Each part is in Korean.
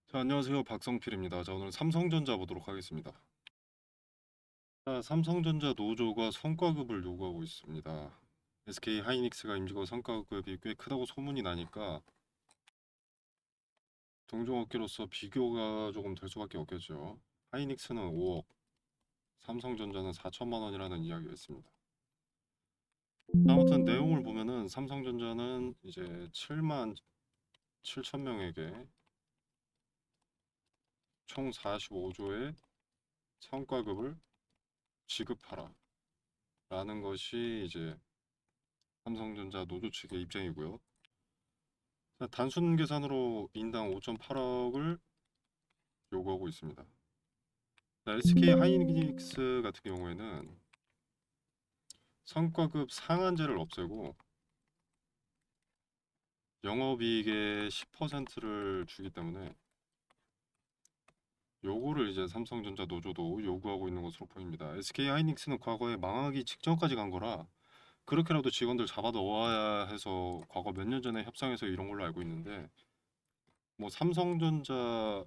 자, 안녕하세요. 박성필입니다. 자, 오늘 삼성전자 보도록 하겠습니다. 자, 삼성전자 노조가 성과급을 요구하고 있습니다. SK 하이닉스가 임직원 성과급이 꽤 크다고 소문이 나니까 동종업계로서 비교가 조금 될 수밖에 없겠죠. 하이닉스는 5억, 삼성전자는 4천만 원이라는 이야기가 있습니다. 아무튼 내용을 보면은 삼성전자는 이제 7만 7천 명에게 총 45조의 성과급을 지급하라 라는 것이 이제 삼성전자 노조 측의 입장이고요. 자, 단순 계산으로 인당 5.8억을 요구하고 있습니다. 자, SK 하이닉스 같은 경우에는 성과급 상한제를 없애고 영업이익의 10%를 주기 때문에 요거를 이제 삼성전자 노조도 요구하고 있는 것으로 보입니다. SK 하이닉스는 과거에 망하기 직전까지 간 거라 그렇게라도 직원들 잡아 넣어야 해서 과거 몇 년 전에 협상해서 이런 걸로 알고 있는데, 뭐 삼성전자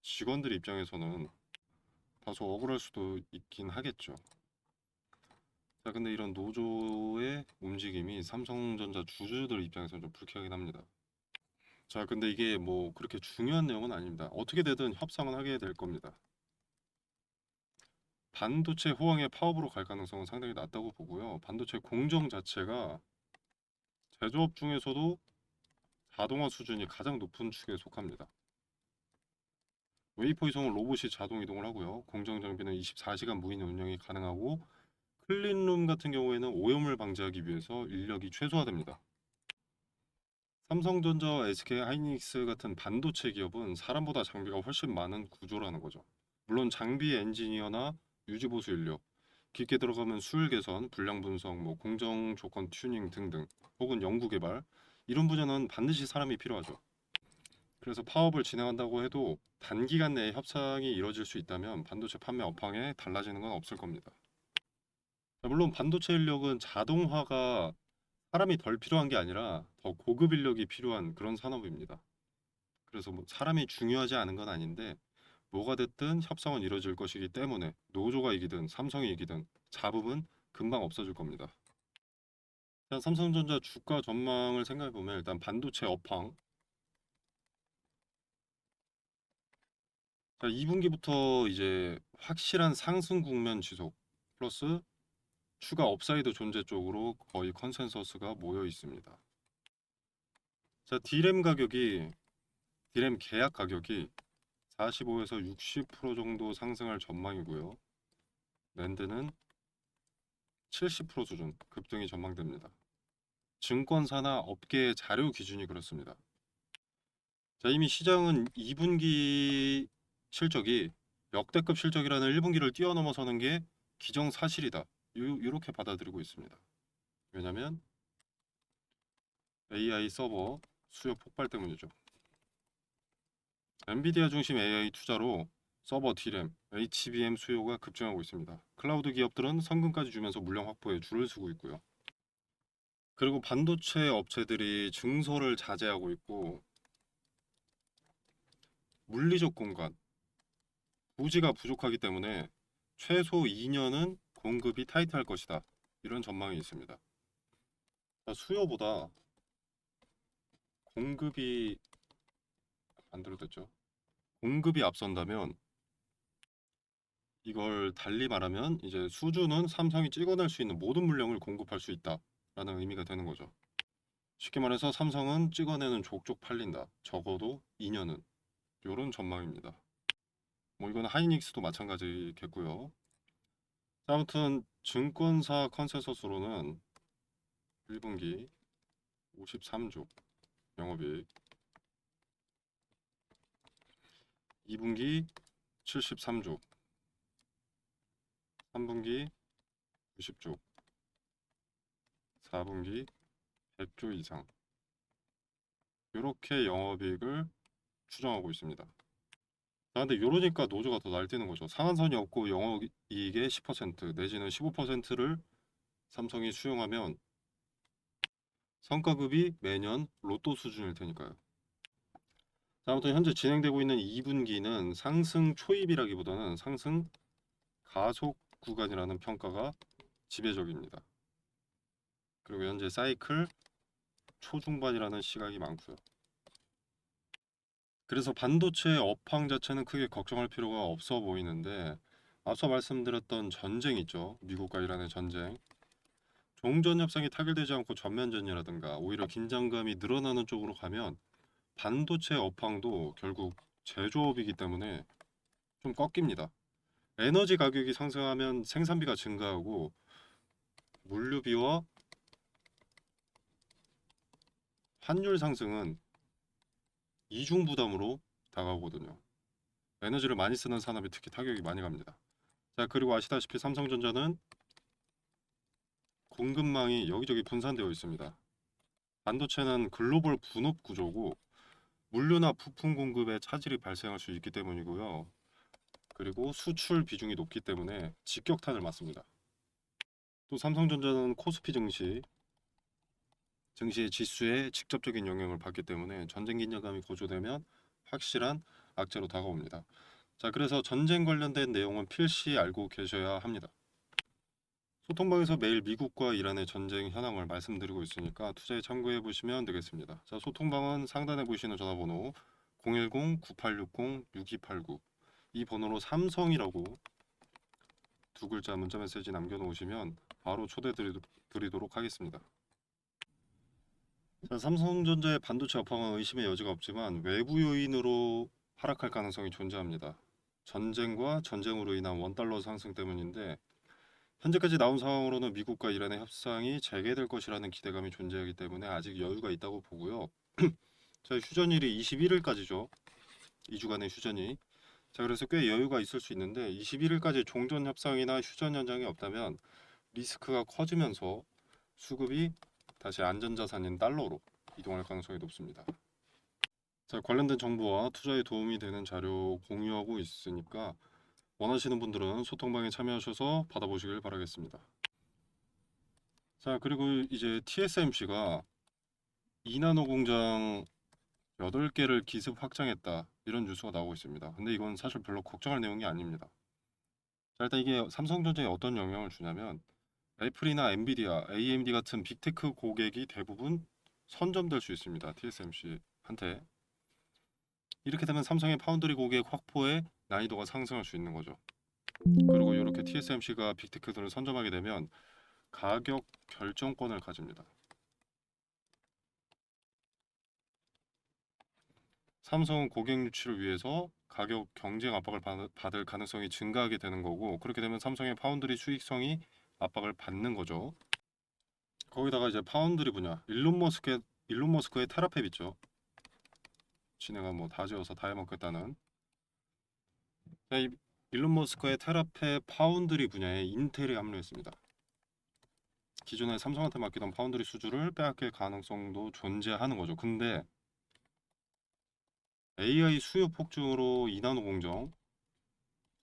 직원들 입장에서는 다소 억울할 수도 있긴 하겠죠. 자, 근데 이런 노조의 움직임이 삼성전자 주주들 입장에서는 좀 불쾌하긴 합니다. 자, 근데 이게 뭐 그렇게 중요한 내용은 아닙니다. 어떻게 되든 협상은 하게 될 겁니다. 반도체 호황의 파업으로 갈 가능성은 상당히 낮다고 보고요. 반도체 공정 자체가 제조업 중에서도 자동화 수준이 가장 높은 축에 속합니다. 웨이퍼 이송은 로봇이 자동 이동을 하고요. 공정 장비는 24시간 무인 운영이 가능하고, 클린룸 같은 경우에는 오염을 방지하기 위해서 인력이 최소화됩니다. 삼성전자와 SK 하이닉스 같은 반도체 기업은 사람보다 장비가 훨씬 많은 구조라는 거죠. 물론 장비 엔지니어나 유지 보수 인력, 깊게 들어가면 수율 개선, 불량 분석, 뭐 공정 조건 튜닝 등등, 혹은 연구 개발, 이런 분야는 반드시 사람이 필요하죠. 그래서 파업을 진행한다고 해도 단기간 내에 협상이 이뤄질 수 있다면 반도체 판매 업황에 달라지는 건 없을 겁니다. 물론 반도체 인력은 자동화가 사람이 덜 필요한 게 아니라 더 고급 인력이 필요한 그런 산업입니다. 그래서 뭐 사람이 중요하지 않은 건 아닌데, 뭐가 됐든 협상은 이루어질 것이기 때문에 노조가 이기든 삼성이 이기든 잡음은 금방 없어질 겁니다. 자, 삼성전자 주가 전망을 생각해 보면 일단 반도체 업황. 자, 2분기부터 이제 확실한 상승 국면 지속 플러스 추가 업사이드 존재 쪽으로 거의 컨센서스가 모여 있습니다. 자, 디램 계약 가격이 45에서 60% 정도 상승할 전망이고요. 낸드는 70% 수준 급등이 전망됩니다. 증권사나 업계의 자료 기준이 그렇습니다. 자, 이미 시장은 2분기 실적이 역대급 실적이라는 1분기를 뛰어넘어서는 게 기정사실이다, 이렇게 받아들이고 있습니다. 왜냐하면 AI 서버 수요 폭발 때문이죠. 엔비디아 중심 AI 투자로 서버 D램, HBM 수요가 급증하고 있습니다. 클라우드 기업들은 성금까지 주면서 물량 확보에 줄을 서고 있고요. 그리고 반도체 업체들이 증설을 자제하고 있고, 물리적 공간, 부지가 부족하기 때문에 최소 2년은 공급이 타이트할 것이다, 이런 전망이 있습니다. 수요보다 공급이 반대로 됐죠. 공급이 앞선다면, 이걸 달리 말하면 이제 수주는 삼성이 찍어낼 수 있는 모든 물량을 공급할 수 있다라는 의미가 되는 거죠. 쉽게 말해서 삼성은 찍어내는 족족 팔린다, 적어도 2년은, 이런 전망입니다. 뭐 이건 하이닉스도 마찬가지겠고요. 아무튼 증권사 컨센서스로는 1분기 53조 영업이익, 2분기 73조, 3분기 90조, 4분기 100조 이상, 이렇게 영업이익을 추정하고 있습니다. 근데 이러니까 노조가 더 날뛰는 거죠. 상한선이 없고 영업이익의 10% 내지는 15%를 삼성이 수용하면 성과급이 매년 로또 수준일 테니까요. 자, 아무튼 현재 진행되고 있는 2분기는 상승 초입이라기보다는 상승 가속 구간이라는 평가가 지배적입니다. 그리고 현재 사이클 초중반이라는 시각이 많고요. 그래서 반도체 업황 자체는 크게 걱정할 필요가 없어 보이는데, 앞서 말씀드렸던 전쟁 있죠. 미국과 이란의 전쟁. 종전 협상이 타결되지 않고 전면전이라든가 오히려 긴장감이 늘어나는 쪽으로 가면 반도체 업황도 결국 제조업이기 때문에 좀 꺾입니다. 에너지 가격이 상승하면 생산비가 증가하고 물류비와 환율 상승은 이중 부담으로 다가오거든요. 에너지를 많이 쓰는 산업이 특히 타격이 많이 갑니다. 자, 그리고 아시다시피 삼성전자는 공급망이 여기저기 분산되어 있습니다. 반도체는 글로벌 분업 구조고 물류나 부품 공급에 차질이 발생할 수 있기 때문이고요. 그리고 수출 비중이 높기 때문에 직격탄을 맞습니다. 또 삼성전자는 코스피 증시의 지수에 직접적인 영향을 받기 때문에 전쟁 긴장감이 고조되면 확실한 악재로 다가옵니다. 자, 그래서 전쟁 관련된 내용은 필시 알고 계셔야 합니다. 소통방에서 매일 미국과 이란의 전쟁 현황을 말씀드리고 있으니까 투자에 참고해 보시면 되겠습니다. 자, 소통방은 상단에 보시는 전화번호 010-9860-6289 이 번호로 삼성이라고 두 글자 문자 메시지 남겨놓으시면 바로 초대 드리도록 하겠습니다. 자, 삼성전자의 반도체 업황은 의심의 여지가 없지만 외부 요인으로 하락할 가능성이 존재합니다. 전쟁과 전쟁으로 인한 원달러 상승 때문인데 현재까지 나온 상황으로는 미국과 이란의 협상이 재개될 것이라는 기대감이 존재하기 때문에 아직 여유가 있다고 보고요. 자, 휴전일이 21일까지죠. 2주간의 휴전이. 자, 그래서 꽤 여유가 있을 수 있는데 21일까지 종전 협상이나 휴전 현장이 없다면 리스크가 커지면서 수급이 다시 안전자산인 달러로 이동할 가능성이 높습니다. 자, 관련된 정보와 투자에 도움이 되는 자료 공유하고 있으니까 원하시는 분들은 소통방에 참여하셔서 받아보시길 바라겠습니다. 자, 그리고 이제 TSMC가 2나노 공장 8개를 기습 확장했다. 이런 뉴스가 나오고 있습니다. 근데 이건 사실 별로 걱정할 내용이 아닙니다. 자, 일단 이게 삼성전자에 어떤 영향을 주냐면 애플이나 엔비디아, AMD 같은 빅테크 고객이 대부분 선점될 수 있습니다. TSMC한테. 이렇게 되면 삼성의 파운드리 고객 확보에 난이도가 상승할 수 있는 거죠. 그리고 이렇게 TSMC가 빅테크들을 선점하게 되면 가격 결정권을 가집니다. 삼성은 고객 유치를 위해서 가격 경쟁 압박을 받을 가능성이 증가하게 되는 거고 그렇게 되면 삼성의 파운드리 수익성이 압박을 받는 거죠. 거기다가 이제 파운드리 분야 일론 머스크의 테라팹 있죠. 지네가 뭐 다 지어서 다 해먹겠다는 이 일론 머스크의 테라팹 파운드리 분야에 인텔이 합류했습니다. 기존에 삼성한테 맡기던 파운드리 수주를 빼앗길 가능성도 존재하는 거죠. 근데 AI 수요 폭증으로 2나노 공정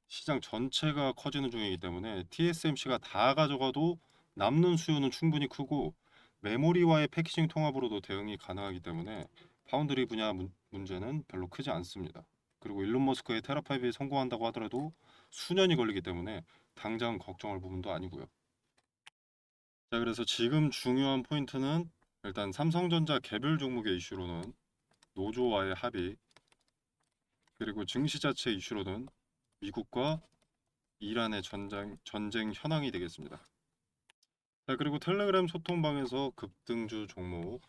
시장 전체가 커지는 중이기 때문에 TSMC가 다 가져가도 남는 수요는 충분히 크고 메모리와의 패키징 통합으로도 대응이 가능하기 때문에 파운드리 분야 문제는 별로 크지 않습니다. 그리고 일론 머스크의 테라파이브에 성공한다고 하더라도 수년이 걸리기 때문에 당장 걱정할 부분도 아니고요. 자, 그래서 지금 중요한 포인트는 일단 삼성전자 개별 종목의 이슈로는 노조와의 합의 그리고 증시 자체 이슈로는 미국과 이란의 전쟁 현황이 되겠습니다. 자, 그리고 텔레그램 소통방에서 급등주 종목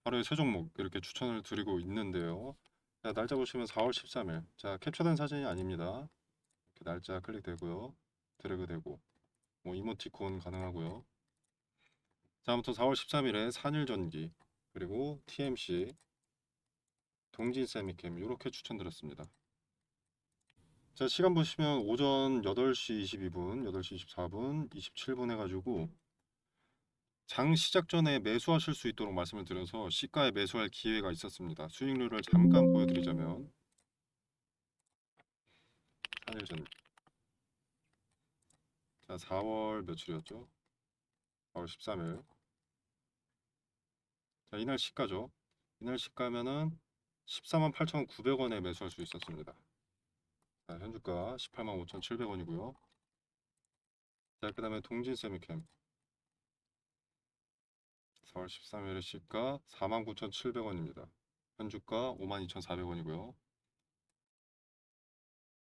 하루에 세 종목 이렇게 추천을 드리고 있는데요. 자, 날짜 보시면 4월 13일. 자, 캡처된 사진이 아닙니다. 이렇게 날짜 클릭되고요. 드래그 되고 뭐 이모티콘 가능하고요. 자, 아무튼 4월 13일에 산일전기 그리고 TMC 동진 세미캠 이렇게 추천드렸습니다. 자, 시간 보시면 오전 8시 22분, 8시 24분, 27분 해가지고 장 시작 전에 매수하실 수 있도록 말씀을 드려서 시가에 매수할 기회가 있었습니다. 수익률을 잠깐 보여드리자면 한일전 자 4월 며칠이었죠? 4월 13일 자 이날 시가죠. 이날 시가면은 148,900원에 매수할 수 있었습니다. 자, 현주가 185,700원이고요. 자, 그 다음에 동진세미캠 4월 13일에 시가 49,700원입니다. 현주가 52,400원이고요.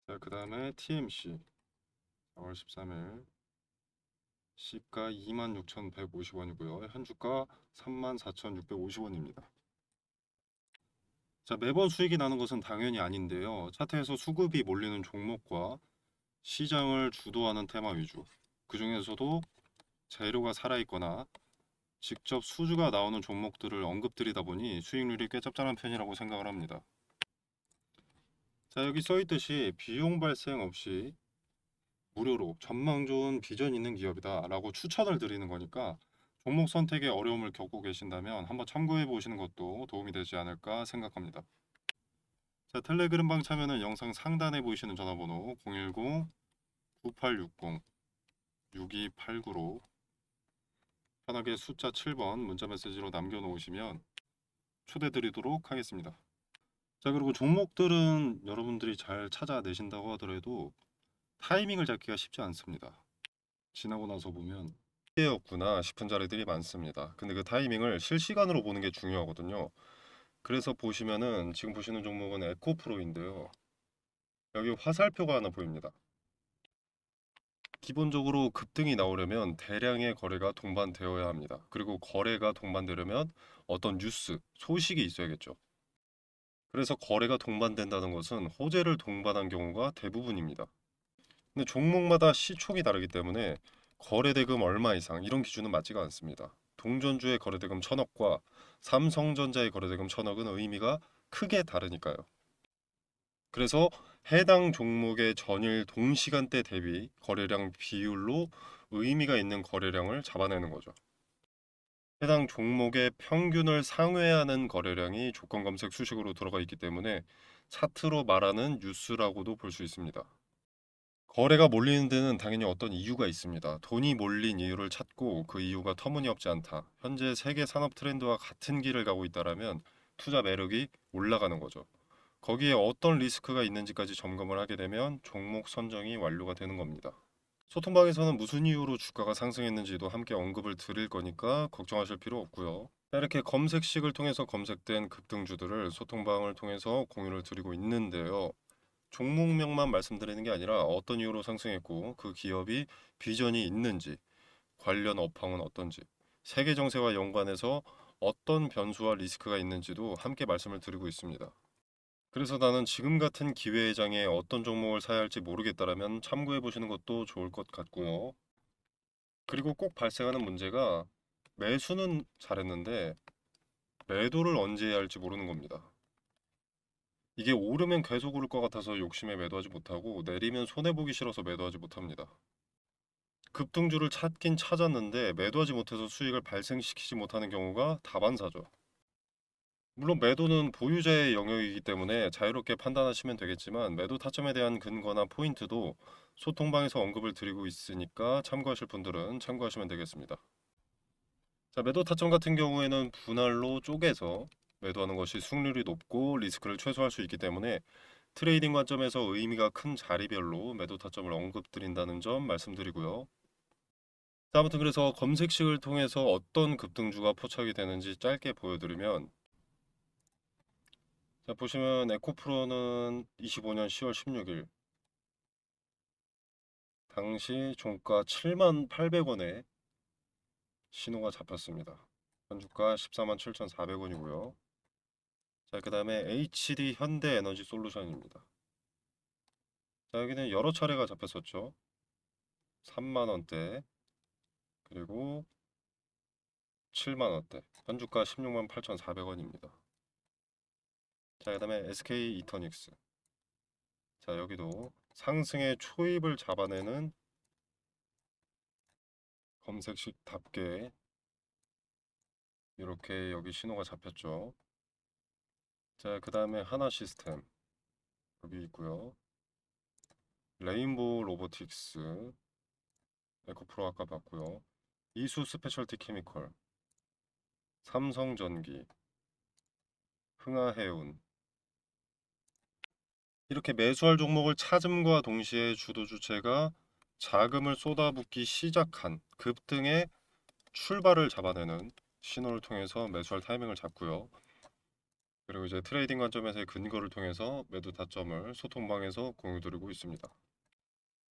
자, 그 다음에 TMC 4월 13일 시가 26,150원이고요. 현주가 34,650원입니다. 자, 매번 수익이 나는 것은 당연히 아닌데요. 차트에서 수급이 몰리는 종목과 시장을 주도하는 테마 위주, 그 중에서도 재료가 살아있거나 직접 수주가 나오는 종목들을 언급드리다 보니 수익률이 꽤 짭짤한 편이라고 생각을 합니다. 자, 여기 써있듯이 비용 발생 없이 무료로 전망 좋은 비전 있는 기업이다 라고 추천을 드리는 거니까 종목 선택에 어려움을 겪고 계신다면 한번 참고해 보시는 것도 도움이 되지 않을까 생각합니다. 자, 텔레그램방 참여는 영상 상단에 보이시는 전화번호 010-9860-6289로 편하게 숫자 7번 문자 메시지로 남겨놓으시면 초대드리도록 하겠습니다. 자, 그리고 종목들은 여러분들이 잘 찾아내신다고 하더라도 타이밍을 잡기가 쉽지 않습니다. 지나고 나서 보면 때였구나 싶은 자리들이 많습니다. 근데 그 타이밍을 실시간으로 보는 게 중요하거든요. 그래서 보시면은 지금 보시는 종목은 에코프로인데요. 여기 화살표가 하나 보입니다. 기본적으로 급등이 나오려면 대량의 거래가 동반되어야 합니다. 그리고 거래가 동반되려면 어떤 뉴스, 소식이 있어야겠죠. 그래서 거래가 동반된다는 것은 호재를 동반한 경우가 대부분입니다. 근데 종목마다 시총이 다르기 때문에 거래대금 얼마 이상 이런 기준은 맞지가 않습니다. 동전주의 거래대금 1,000억과 삼성전자의 거래대금 1,000억은 의미가 크게 다르니까요. 그래서 해당 종목의 전일 동시간대 대비 거래량 비율로 의미가 있는 거래량을 잡아내는 거죠. 해당 종목의 평균을 상회하는 거래량이 조건 검색 수식으로 들어가 있기 때문에 차트로 말하는 뉴스라고도 볼 수 있습니다. 거래가 몰리는 데는 당연히 어떤 이유가 있습니다. 돈이 몰린 이유를 찾고 그 이유가 터무니없지 않다. 현재 세계 산업 트렌드와 같은 길을 가고 있다라면 투자 매력이 올라가는 거죠. 거기에 어떤 리스크가 있는지까지 점검을 하게 되면 종목 선정이 완료가 되는 겁니다. 소통방에서는 무슨 이유로 주가가 상승했는지도 함께 언급을 드릴 거니까 걱정하실 필요 없고요. 이렇게 검색식을 통해서 검색된 급등주들을 소통방을 통해서 공유를 드리고 있는데요. 종목명만 말씀드리는 게 아니라 어떤 이유로 상승했고 그 기업이 비전이 있는지, 관련 업황은 어떤지, 세계 정세와 연관해서 어떤 변수와 리스크가 있는지도 함께 말씀을 드리고 있습니다. 그래서 나는 지금 같은 기회의 장에 어떤 종목을 사야 할지 모르겠다라면 참고해 보시는 것도 좋을 것 같고요. 그리고 꼭 발생하는 문제가 매수는 잘했는데 매도를 언제 해야 할지 모르는 겁니다. 이게 오르면 계속 오를 것 같아서 욕심에 매도하지 못하고 내리면 손해보기 싫어서 매도하지 못합니다. 급등주를 찾긴 찾았는데 매도하지 못해서 수익을 발생시키지 못하는 경우가 다반사죠. 물론 매도는 보유자의 영역이기 때문에 자유롭게 판단하시면 되겠지만 매도 타점에 대한 근거나 포인트도 소통방에서 언급을 드리고 있으니까 참고하실 분들은 참고하시면 되겠습니다. 자, 매도 타점 같은 경우에는 분할로 쪼개서 매도하는 것이 수익률이 높고 리스크를 최소화할 수 있기 때문에 트레이딩 관점에서 의미가 큰 자리별로 매도 타점을 언급드린다는 점 말씀드리고요. 자, 아무튼 그래서 검색식을 통해서 어떤 급등주가 포착이 되는지 짧게 보여드리면 자, 보시면 에코프로는 25년 10월 16일 당시 종가 78,800원에 신호가 잡혔습니다. 현주가 147,400원이고요. 자, 그 다음에 HD 현대에너지 솔루션입니다. 자, 여기는 여러 차례가 잡혔었죠. 3만원대 그리고 7만원대 현주가 168,400원입니다. 자, 그 다음에 SK 이터닉스. 자, 여기도 상승의 초입을 잡아내는 검색식답게 이렇게 여기 신호가 잡혔죠. 자, 그 다음에 하나 시스템 여기 있고요. 레인보우 로보틱스, 에코프로 아까 봤고요. 이수 스페셜티 케미컬, 삼성전기, 흥하해운, 이렇게 매수할 종목을 찾음과 동시에 주도 주체가 자금을 쏟아붓기 시작한 급등의 출발을 잡아내는 신호를 통해서 매수할 타이밍을 잡고요. 그리고 이제 트레이딩 관점에서의 근거를 통해서 매도 타점을 소통방에서 공유드리고 있습니다.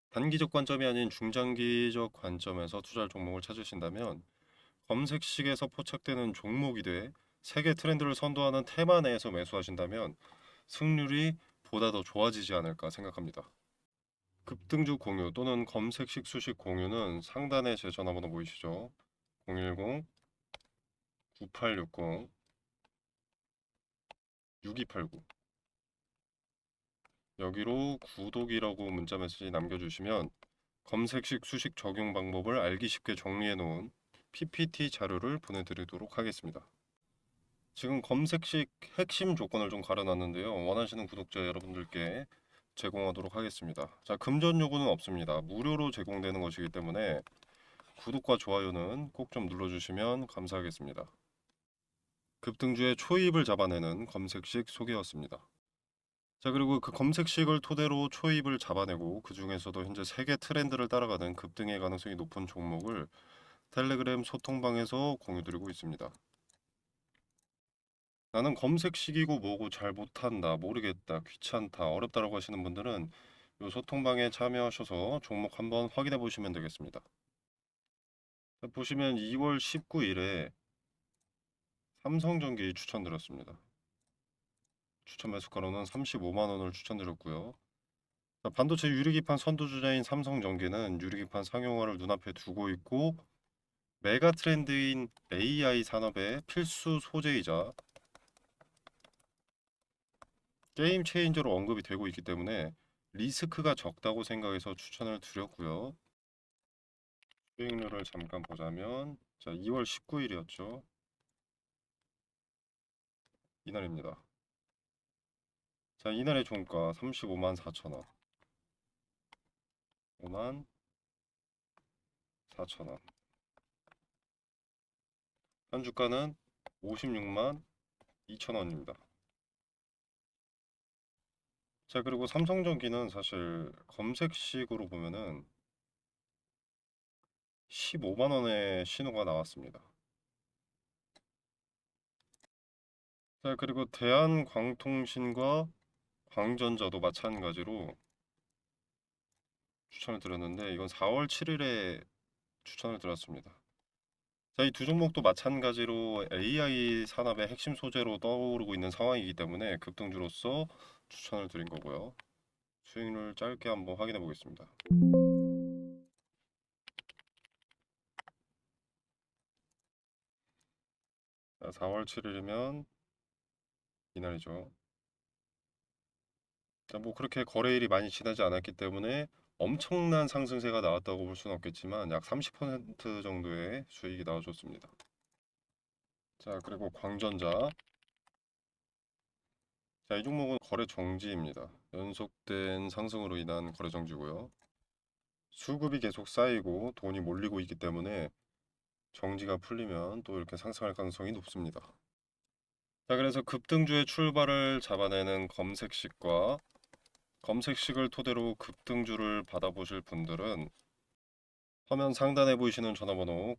단기적 관점이 아닌 중장기적 관점에서 투자할 종목을 찾으신다면 검색식에서 포착되는 종목이 돼 세계 트렌드를 선도하는 테마 내에서 매수하신다면 승률이 보다 더 좋아지지 않을까 생각합니다. 급등주 공유 또는 검색식 수식 공유는 상단에 제 전화번호 보이시죠? 010-9860-6289 여기로 구독이라고 문자 메시지 남겨주시면 검색식 수식 적용 방법을 알기 쉽게 정리해 놓은 PPT 자료를 보내드리도록 하겠습니다. 지금 검색식 핵심 조건을 좀 가려놨는데요. 원하시는 구독자 여러분들께 제공하도록 하겠습니다. 자, 금전 요구는 없습니다. 무료로 제공되는 것이기 때문에 구독과 좋아요는 꼭 좀 눌러주시면 감사하겠습니다. 급등주의 초입을 잡아내는 검색식 소개였습니다. 자, 그리고 그 검색식을 토대로 초입을 잡아내고 그 중에서도 현재 세계 트렌드를 따라가는 급등의 가능성이 높은 종목을 텔레그램 소통방에서 공유드리고 있습니다. 나는 검색식이고 뭐고 잘 못한다, 모르겠다, 귀찮다, 어렵다라고 하시는 분들은 이 소통방에 참여하셔서 종목 한번 확인해 보시면 되겠습니다. 자, 보시면 2월 19일에 삼성전기 추천드렸습니다. 추천 매수가로는 35만 원을 추천드렸고요. 자, 반도체 유리기판 선두주자인 삼성전기는 유리기판 상용화를 눈앞에 두고 있고 메가 트렌드인 AI 산업의 필수 소재이자 게임 체인저로 언급이 되고 있기 때문에 리스크가 적다고 생각해서 추천을 드렸고요. 수익률을 잠깐 보자면 자, 2월 19일이었죠. 이날입니다. 자, 이날의 종가 35만 4천 원. 5만 4천 원. 현주가는 56만 2천 원입니다. 자, 그리고 삼성전기는 사실 검색식으로 보면은 15만 원의 신호가 나왔습니다. 자, 그리고 대한광통신과 광전자도 마찬가지로 추천을 드렸는데 이건 4월 7일에 추천을 드렸습니다. 자, 이 두 종목도 마찬가지로 AI 산업의 핵심 소재로 떠오르고 있는 상황이기 때문에 급등주로서 추천을 드린 거고요. 수익률 짧게 한번 확인해 보겠습니다. 자, 4월 7일이면 이날이죠. 자, 뭐 그렇게 거래일이 많이 지나지 않았기 때문에 엄청난 상승세가 나왔다고 볼 수는 없겠지만 약 30% 정도의 수익이 나와줬습니다. 자, 그리고 광전자. 자, 이 종목은 거래 정지입니다. 연속된 상승으로 인한 거래 정지고요. 수급이 계속 쌓이고 돈이 몰리고 있기 때문에 정지가 풀리면 또 이렇게 상승할 가능성이 높습니다. 자, 그래서 급등주의 출발을 잡아내는 검색식과 검색식을 토대로 급등주를 받아보실 분들은 화면 상단에 보이시는 전화번호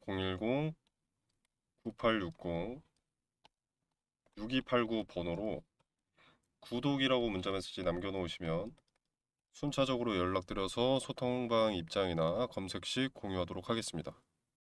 010-9860-6289 번호로 구독이라고 문자 메시지 남겨놓으시면 순차적으로 연락드려서 소통방 입장이나 검색식 공유하도록 하겠습니다.